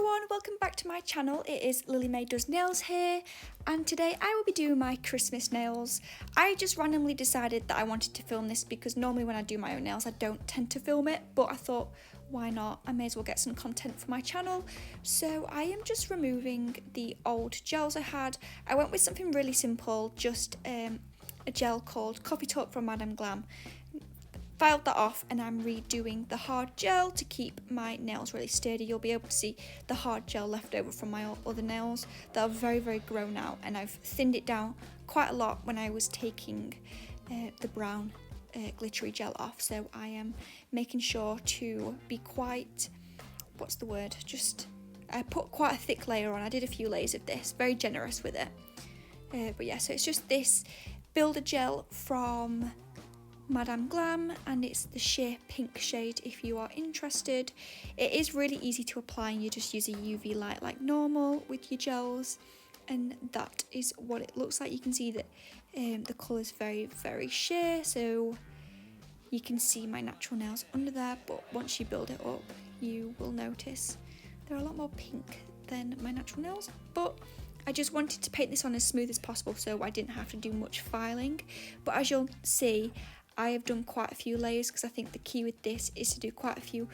everyone, welcome back to my channel. It is LilyMay Does Nails here, and today I will be doing my Christmas nails. I just randomly decided that I wanted to film this because normally when I do my own nails I don't tend to film it, but I thought why not, I may as well get some content for my channel. So I am just removing the old gels I had. I went with something really simple, just a gel called Coffee Talk from Madame Glam. Filed that off and I'm redoing the hard gel to keep my nails really sturdy. You'll be able to see the hard gel left over from my other nails that are very grown out, and I've thinned it down quite a lot when I was taking the brown glittery gel off. So I am making sure to be quite, what's the word, just I put quite a thick layer on. I did a few layers of this, very generous with it, but yeah, so it's just this builder gel from Madame Glam, and it's the sheer pink shade if you are interested. It is really easy to apply, and you just use a UV light like normal with your gels, and that is what it looks like. You can see that the colour is very sheer, so you can see my natural nails under there, but once you build it up you will notice they're a lot more pink than my natural nails. But I just wanted to paint this on as smooth as possible so I didn't have to do much filing, but as you'll see I have done quite a few layers because I think the key with this is to do quite a few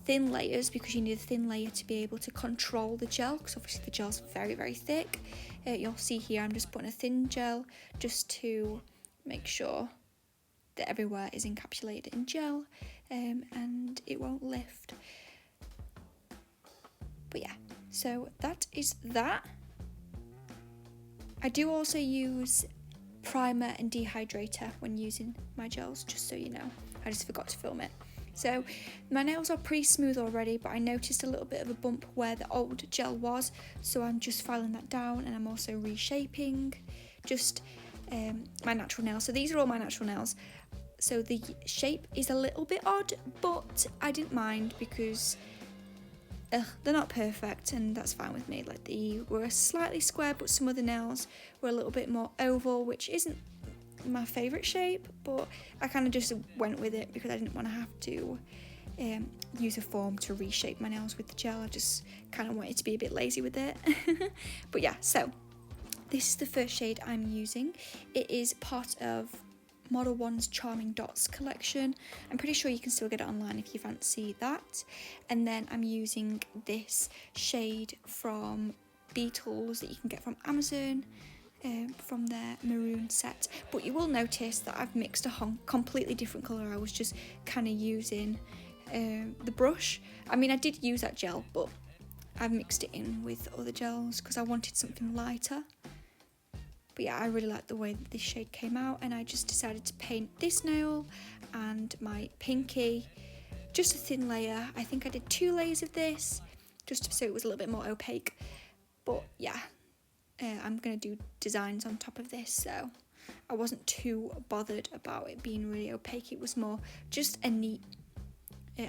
thin layers, because you need a thin layer to be able to control the gel, because obviously the gel's very thick. You'll see here I'm just putting a thin gel just to make sure that everywhere is encapsulated in gel, and it won't lift. But yeah, so that is that. I do also use primer and dehydrator when using my gels, just so you know. I just forgot to film it. So my nails are pretty smooth already, but I noticed a little bit of a bump where the old gel was, so I'm just filing that down, and I'm also reshaping just my natural nails. So these are all my natural nails, so the shape is a little bit odd, but I didn't mind because they're not perfect, and that's fine with me. Like, they were slightly square, but some of the nails were a little bit more oval, which isn't my favourite shape, but I kind of just went with it because I didn't want to have to use a form to reshape my nails with the gel. I just kind of wanted to be a bit lazy with it. But yeah, so this is the first shade I'm using. It is part of Model 1's Charming Dots collection. I'm pretty sure you can still get it online if you fancy that. And then I'm using this shade from Beetles that you can get from Amazon, from their maroon set. But you will notice that I've mixed a completely different colour. I was just kind of using the brush. I mean, I did use that gel, but I've mixed it in with other gels because I wanted something lighter. But yeah, I really like the way that this shade came out, and I just decided to paint this nail and my pinky, just a thin layer. I think I did 2 layers of this, just so it was a little bit more opaque. But yeah, I'm going to do designs on top of this, so I wasn't too bothered about it being really opaque. It was more just a neat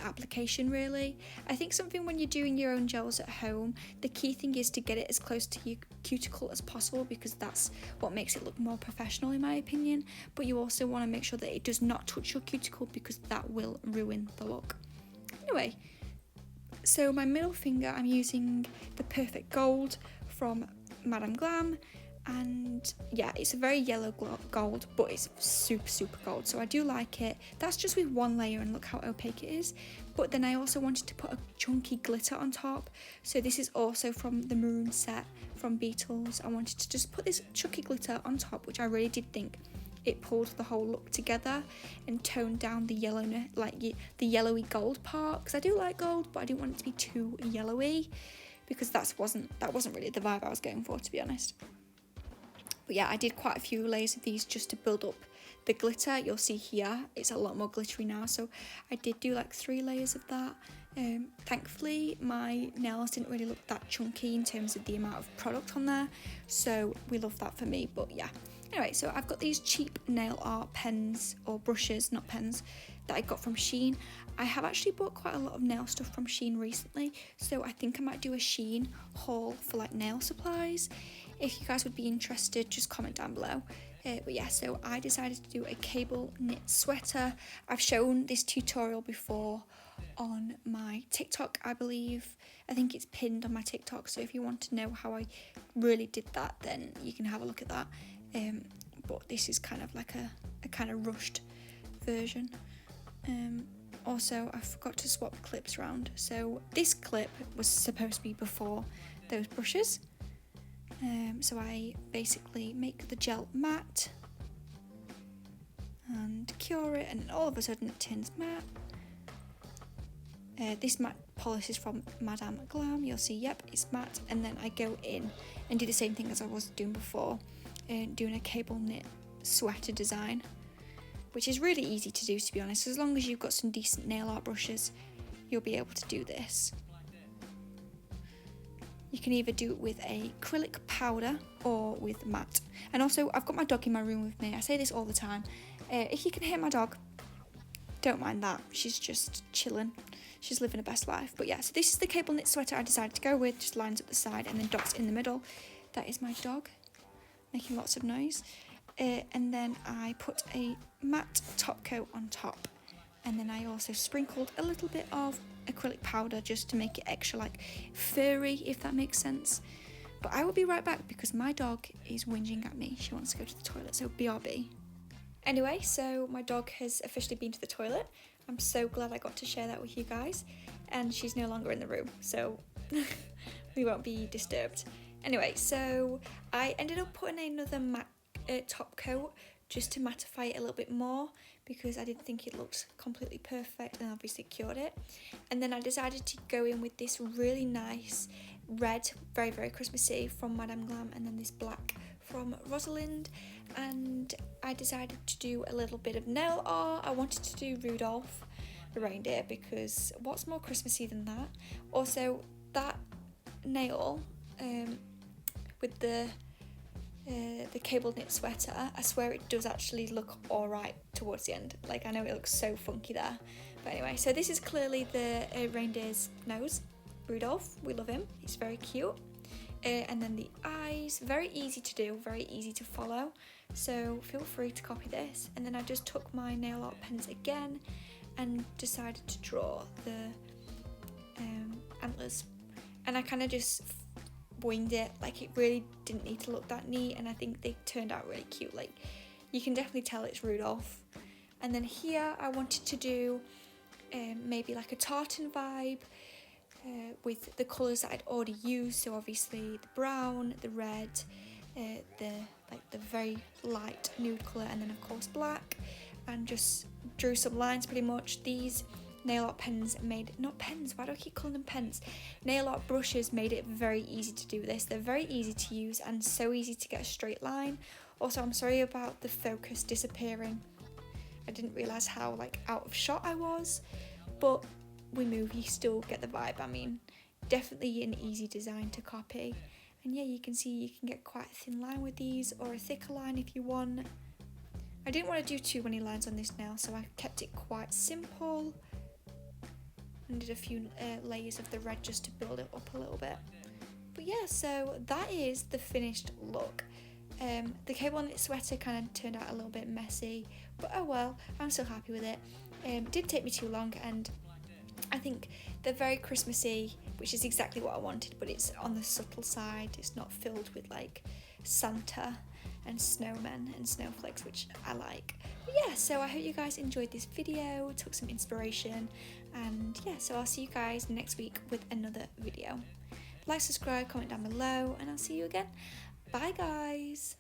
application, really. I think something when you're doing your own gels at home, the key thing is to get it as close to your cuticle as possible, because that's what makes it look more professional in my opinion. But you also want to make sure that it does not touch your cuticle, because that will ruin the look. Anyway, so my middle finger, I'm using the Perfect Gold from Madame Glam, and yeah, it's a very yellow gold, but it's super gold, so I do like it. That's just with 1 layer, and look how opaque it is. But then I also wanted to put a chunky glitter on top, so this is also from the maroon set from Beetles. I wanted to just put this chunky glitter on top, which I really did think it pulled the whole look together and toned down the yellowness, like the yellowy gold part, because I do like gold, but I didn't want it to be too yellowy, because that wasn't really the vibe I was going for, to be honest. But yeah, I did quite a few layers of these just to build up the glitter. You'll see here it's a lot more glittery now, so I did do like 3 layers of that. Thankfully my nails didn't really look that chunky in terms of the amount of product on there, so we love that for me. But yeah, anyway, so I've got these cheap nail art pens, or brushes, not pens, that I got from Shein. I have actually bought quite a lot of nail stuff from Shein recently, so I think I might do a Shein haul for like nail supplies. If you guys would be interested, just comment down below. But yeah, so I decided to do a cable knit sweater. I've shown this tutorial before on my TikTok, I believe. I think it's pinned on my TikTok, so if you want to know how I really did that, then you can have a look at that. But this is kind of like a kind of rushed version. Also, I forgot to swap the clips around, so this clip was supposed to be before those brushes. So I basically make the gel matte and cure it, and all of a sudden it turns matte. This matte polish is from Madame Glam. You'll see, yep, it's matte. And then I go in and do the same thing as I was doing before, doing a cable knit sweater design, which is really easy to do, to be honest. As long as you've got some decent nail art brushes, you'll be able to do this. You can either do it with a acrylic powder or with matte. And also, I've got my dog in my room with me. I say this all the time. If you can hear my dog, don't mind that. She's just chilling. She's living her best life. But yeah, so this is the cable knit sweater I decided to go with. Just lines up the side and then dots in the middle. That is my dog making lots of noise. And then I put a matte top coat on top. And then I also sprinkled a little bit of acrylic powder just to make it extra like furry, if that makes sense. But I will be right back because my dog is whinging at me. She wants to go to the toilet, so BRB. Anyway, so my dog has officially been to the toilet. I'm so glad I got to share that with you guys. And she's no longer in the room, so we won't be disturbed. Anyway, so I ended up putting another matte top coat just to mattify it a little bit more because I didn't think it looked completely perfect, and obviously cured it. And then I decided to go in with this really nice red, very, very Christmassy from Madame Glam, and then this black from Rosalind. And I decided to do a little bit of nail art. I wanted to do Rudolph the reindeer because what's more Christmassy than that? Also, that nail with the cable knit sweater, I swear it does actually look alright towards the end. Like, I know it looks so funky there. But anyway, so this is clearly the reindeer's nose. Rudolph, we love him. He's very cute. And then the eyes, very easy to do, very easy to follow. So feel free to copy this. And then I just took my nail art pens again and decided to draw the antlers. And I kind of just winged it. Like, it really didn't need to look that neat, and I think they turned out really cute. Like, you can definitely tell it's Rudolph. And then here I wanted to do maybe like a tartan vibe with the colours that I'd already used. So obviously the brown, the red, the very light nude colour, and then of course black, and just drew some lines pretty much. These nail art pens made, not pens, why do I keep calling them pens? Nail art brushes made it very easy to do this. They're very easy to use and so easy to get a straight line. Also, I'm sorry about the focus disappearing. I didn't realise how like out of shot I was, but we move, you still get the vibe. I mean, definitely an easy design to copy. And yeah, you can see you can get quite a thin line with these, or a thicker line if you want. I didn't want to do too many lines on this nail, so I kept it quite simple and did a few layers of the red just to build it up a little bit. But yeah, so that is the finished look. The cable knit sweater kind of turned out a little bit messy, but oh well, I'm still happy with it. It didn't take me too long, and I think they're very Christmassy, which is exactly what I wanted, but it's on the subtle side. It's not filled with like Santa and snowmen and snowflakes, which I like. But yeah, so I hope you guys enjoyed this video, took some inspiration, and yeah, so I'll see you guys next week with another video. Like, subscribe, comment down below, and I'll see you again. Bye guys!